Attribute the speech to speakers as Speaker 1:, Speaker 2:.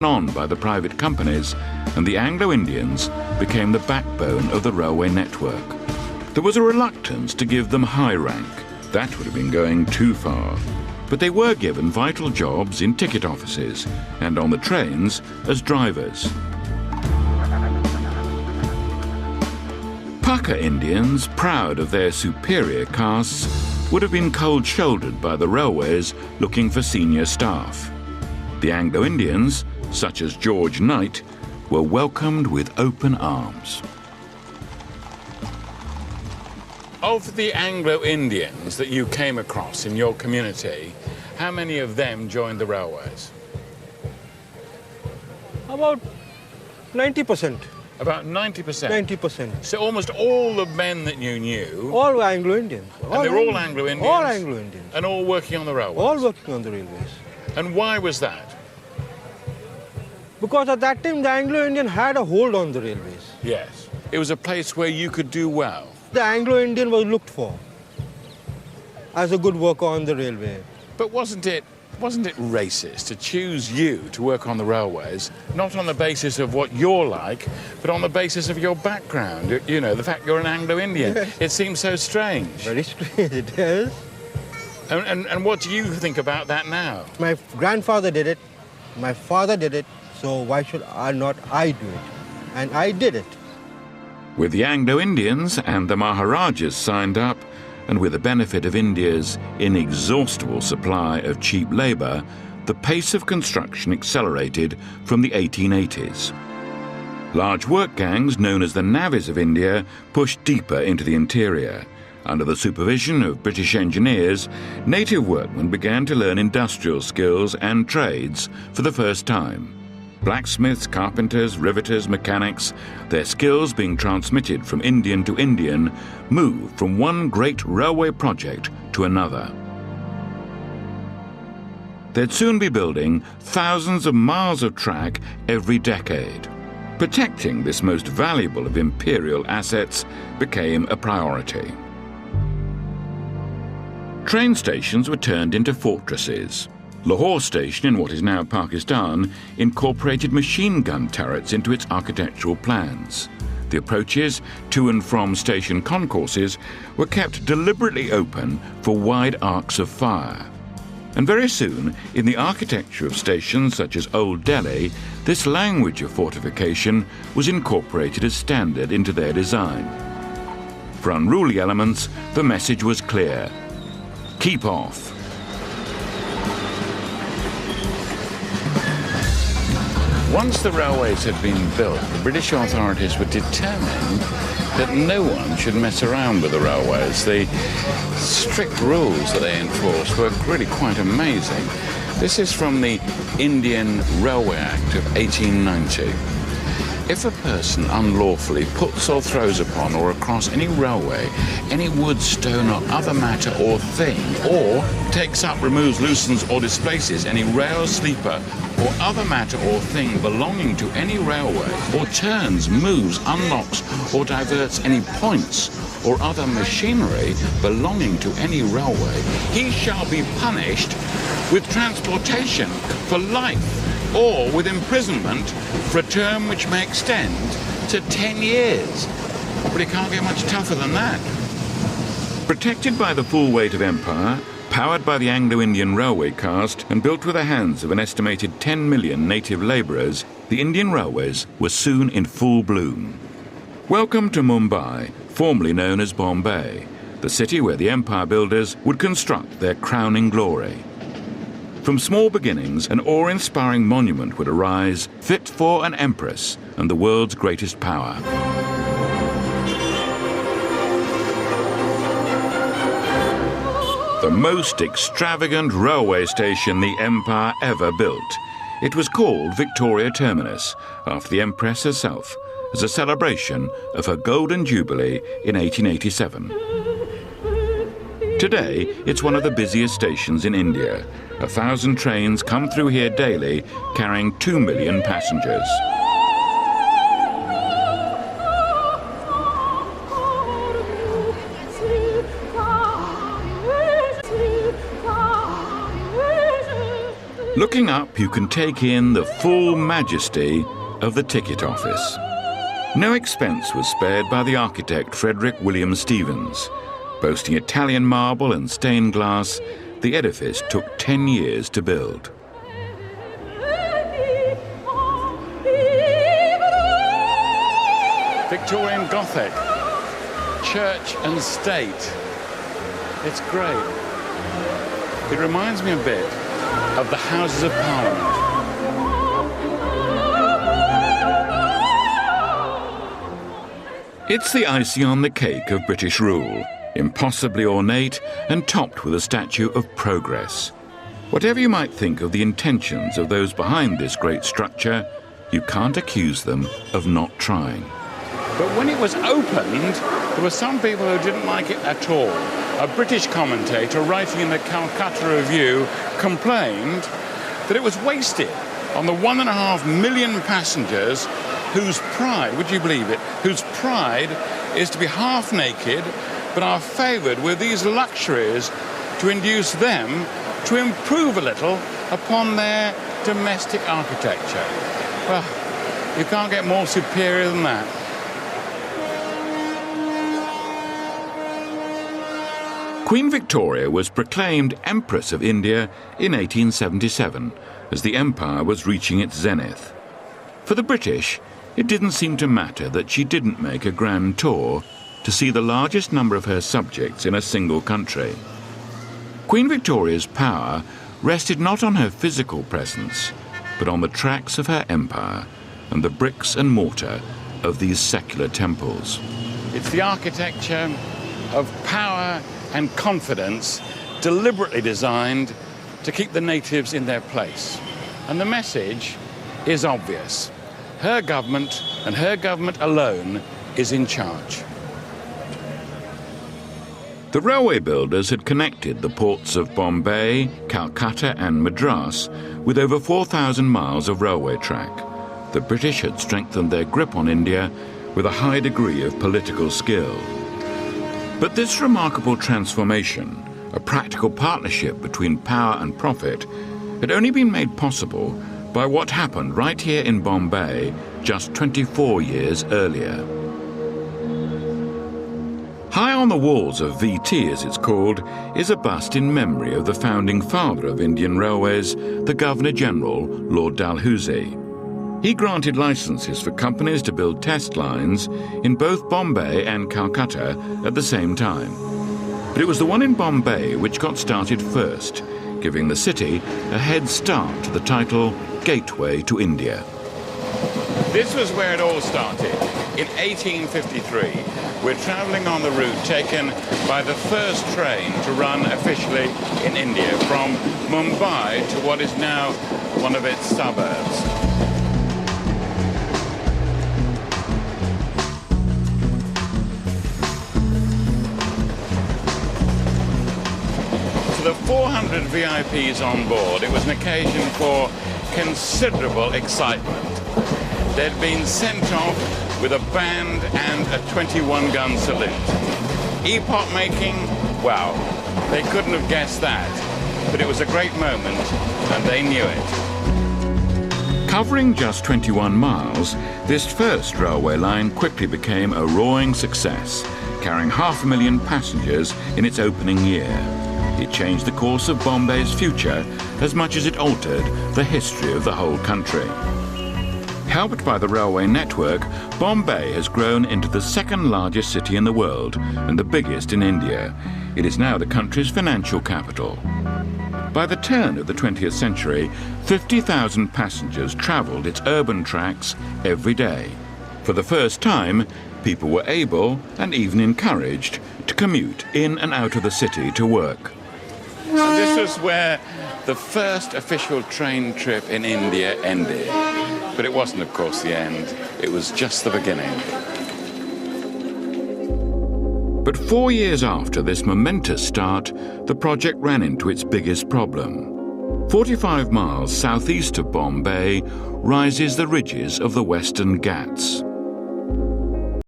Speaker 1: on by the private companies, and the Anglo-Indians became the backbone of the railway network. There was a reluctance to give them high rank. That would have been going too far. But they were given vital jobs in ticket offices and on the trains as drivers. Pukka Indians, proud of their superior castes, would have been cold-shouldered by the railways looking for senior staff. The Anglo-Indians, such as George Knight, were welcomed with open arms.
Speaker 2: Of the Anglo-Indians that you came across in your community, how many of them joined the railways?
Speaker 3: About 90%.
Speaker 2: About 90%?
Speaker 3: 90%.
Speaker 2: So almost all the men that you knew...
Speaker 3: All were Anglo-Indians.
Speaker 2: And they're all Anglo-Indians?
Speaker 3: All Anglo-Indians.
Speaker 2: And all working on the railways?
Speaker 3: All working on the railways.
Speaker 2: And why was that?
Speaker 3: Because at that time the Anglo-Indian had a hold on the railways.
Speaker 2: Yes. It was a place where you could do well.
Speaker 3: The Anglo-Indian was looked for as a good worker on the railway.
Speaker 2: But wasn't it racist to choose you to work on the railways, not on the basis of what you're like, but on the basis of your background? You know, the fact you're an Anglo-Indian.
Speaker 3: Yes.
Speaker 2: It seems so strange.
Speaker 3: Very strange, it is.
Speaker 2: And what do you think about that now?
Speaker 3: My grandfather did it, my father did it, so why should not I do it? And I did it.
Speaker 1: With the Anglo-Indians and the Maharajas signed up, and with the benefit of India's inexhaustible supply of cheap labour, the pace of construction accelerated from the 1880s. Large work gangs, known as the navvies of India, pushed deeper into the interior. Under the supervision of British engineers, native workmen began to learn industrial skills and trades for the first time. Blacksmiths, carpenters, riveters, mechanics, their skills being transmitted from Indian to Indian, moved from one great railway project to another. They'd soon be building thousands of miles of track every decade. Protecting this most valuable of imperial assets became a priority. Train stations were turned into fortresses. Lahore Station, in what is now Pakistan, incorporated machine gun turrets into its architectural plans. The approaches to and from station concourses were kept deliberately open for wide arcs of fire. And very soon, in the architecture of stations such as Old Delhi, this language of fortification was incorporated as standard into their design. For unruly elements, the message was clear: keep off.
Speaker 2: Once the railways had been built, the British authorities were determined that no one should mess around with the railways. The strict rules that they enforced were really quite amazing. This is from the Indian Railway Act of 1890. If a person unlawfully puts or throws upon or across any railway any wood, stone or other matter or thing, or takes up, removes, loosens or displaces any rail, sleeper or other matter or thing belonging to any railway, or turns, moves, unlocks or diverts any points or other machinery belonging to any railway, he shall be punished with transportation for life, or with imprisonment for a term which may extend to 10 years. But it can't get much tougher than that.
Speaker 1: Protected by the full weight of empire, powered by the Anglo-Indian railway caste, and built with the hands of an estimated 10 million native labourers, the Indian railways were soon in full bloom. Welcome to Mumbai, formerly known as Bombay, the city where the empire builders would construct their crowning glory. From small beginnings, an awe-inspiring monument would arise, fit for an empress and the world's greatest power. The most extravagant railway station the empire ever built. It was called Victoria Terminus, after the empress herself, as a celebration of her golden jubilee in 1887. Today, it's one of the busiest stations in India. 1,000 trains come through here daily, carrying 2 million passengers. Looking up, you can take in the full majesty of the ticket office. No expense was spared by the architect Frederick William Stevens. Boasting Italian marble and stained glass, the edifice took 10 years to build.
Speaker 2: Victorian Gothic, church and state. It's great. It reminds me a bit of the Houses of Parliament.
Speaker 1: It's the icing on the cake of British rule, impossibly ornate and topped with a statue of progress. Whatever you might think of the intentions of those behind this great structure, you can't accuse them of not trying.
Speaker 2: But when it was opened, there were some people who didn't like it at all. A British commentator writing in the Kolkata Review complained that it was wasted on the 1.5 million passengers whose pride, would you believe it, whose pride is to be half naked but are favoured with these luxuries to induce them to improve a little upon their domestic architecture. Well, you can't get more superior than that.
Speaker 1: Queen Victoria was proclaimed Empress of India in 1877, as the empire was reaching its zenith. For the British, it didn't seem to matter that she didn't make a grand tour to see the largest number of her subjects in a single country. Queen Victoria's power rested not on her physical presence, but on the tracks of her empire and the bricks and mortar of these secular temples.
Speaker 2: It's the architecture of power and confidence deliberately designed to keep the natives in their place. And the message is obvious. Her government and her government alone is in charge.
Speaker 1: The railway builders had connected the ports of Bombay, Calcutta and Madras with over 4,000 miles of railway track. The British had strengthened their grip on India with a high degree of political skill. But this remarkable transformation, a practical partnership between power and profit, had only been made possible by what happened right here in Bombay just 24 years earlier. High on the walls of VT, as it's called, is a bust in memory of the founding father of Indian Railways, the Governor General Lord Dalhousie. He granted licenses for companies to build test lines in both Bombay and Calcutta at the same time. But it was the one in Bombay which got started first, giving the city a head start to the title Gateway to India.
Speaker 2: This was where it all started. In 1853, we're travelling on the route taken by the first train to run officially in India from Mumbai to what is now one of its suburbs. For the 400 VIPs on board, it was an occasion for considerable excitement. They'd been sent off with a band and a 21-gun salute. Epoch-making? Wow, they couldn't have guessed that. But it was a great moment, and they knew it.
Speaker 1: Covering just 21 miles, this first railway line quickly became a roaring success, carrying 500,000 passengers in its opening year. It changed the course of Bombay's future as much as it altered the history of the whole country. Helped by the railway network, Bombay has grown into the second largest city in the world and the biggest in India. It is now the country's financial capital. By the turn of the 20th century, 50,000 passengers travelled its urban tracks every day. For the first time, people were able and even encouraged to commute in and out of the city to work.
Speaker 2: And this was where the first official train trip in India ended. But it wasn't, of course, the end. It was just the beginning.
Speaker 1: But 4 years after this momentous start, the project ran into its biggest problem. 45 miles southeast of Bombay rises the ridges of the Western Ghats.